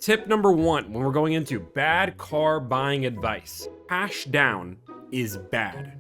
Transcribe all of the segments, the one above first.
Tip number one, when we're going into bad car buying advice, cash down is bad.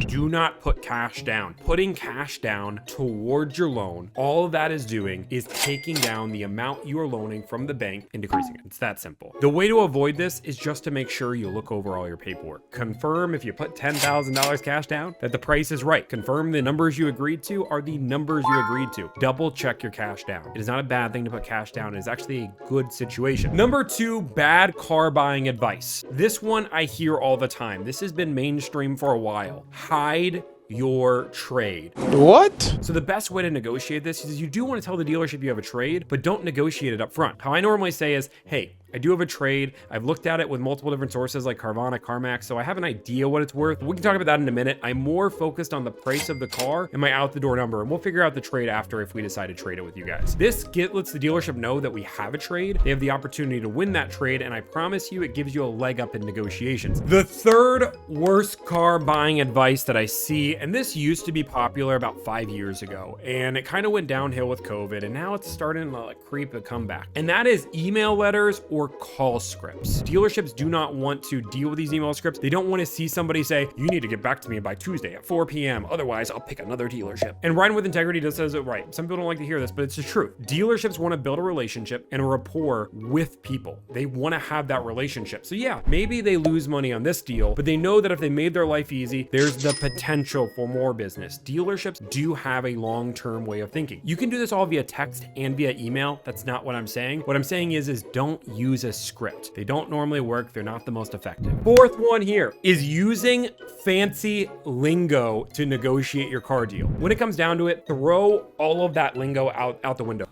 Do not put cash down. Putting cash down towards your loan, all of that is doing is taking down the amount you are loaning from the bank and decreasing it. It's that simple. The way to avoid this is just to make sure you look over all your paperwork. Confirm if you put $10,000 cash down that the price is right. Confirm the numbers you agreed to are the numbers you agreed to. Double check your cash down. It is not a bad thing to put cash down. It is actually a good situation. Number two, bad car buying advice. This one I hear all the time. This has been mainstream for a while. Hide your trade. What? So the best way to negotiate this is you do want to tell the dealership you have a trade, but don't negotiate it up front. How I normally say is, hey, I do have a trade. I've looked at it with multiple different sources like Carvana, CarMax, so I have an idea what it's worth. We can talk about that in a minute. I'm more focused on the price of the car and my out the door number, and we'll figure out the trade after if we decide to trade it with you guys. This lets the dealership know that we have a trade. They have the opportunity to win that trade, and I promise you it gives you a leg up in negotiations. The third worst car buying advice that I see, and this used to be popular about 5 years ago, and it kind of went downhill with COVID, and now it's starting to creep a comeback, and that is email letters or call scripts. Dealerships do not want to deal with these email scripts. They don't want to see somebody say, you need to get back to me by Tuesday at 4 p.m. Otherwise, I'll pick another dealership. And Riding with Integrity does says it right. Some people don't like to hear this, but it's the truth. Dealerships want to build a relationship and a rapport with people. They want to have that relationship. So yeah, maybe they lose money on this deal, but they know that if they made their life easy, there's the potential for more business. Dealerships do have a long-term way of thinking. You can do this all via text and via email. That's not what I'm saying. What I'm saying is don't use a script. They don't normally work. They're not the most effective. Fourth one here is using fancy lingo to negotiate your car deal. When it comes down to it, throw all of that lingo out the window.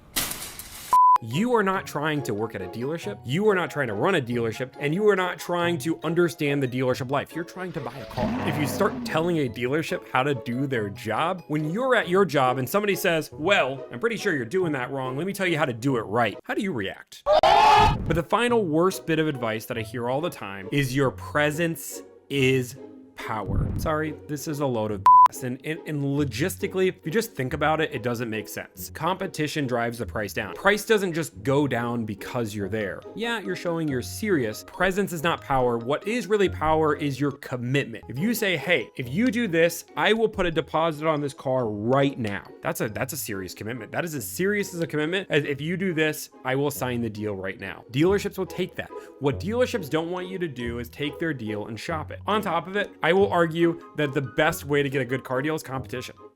You are not trying to work at a dealership. You are not trying to run a dealership, and you are not trying to understand the dealership life. You're trying to buy a car. If you start telling a dealership how to do their job, when you're at your job and somebody says, well, I'm pretty sure you're doing that wrong. Let me tell you how to do it right. How do you react? But the final worst bit of advice that I hear all the time is your presence is power. Sorry, this is a load of BS. And logistically, if you just think about it, it doesn't make sense. Competition drives the price down. Price doesn't just go down because you're there. Yeah, you're showing you're serious. Presence is not power. What is really power is your commitment. If you say, hey, if you do this, I will put a deposit on this car right now. That's a serious commitment. That is as serious as a commitment as if you do this, I will sign the deal right now. Dealerships will take that. What dealerships don't want you to do is take their deal and shop it. On top of it, I will argue that the best way to get a good car deal is competition.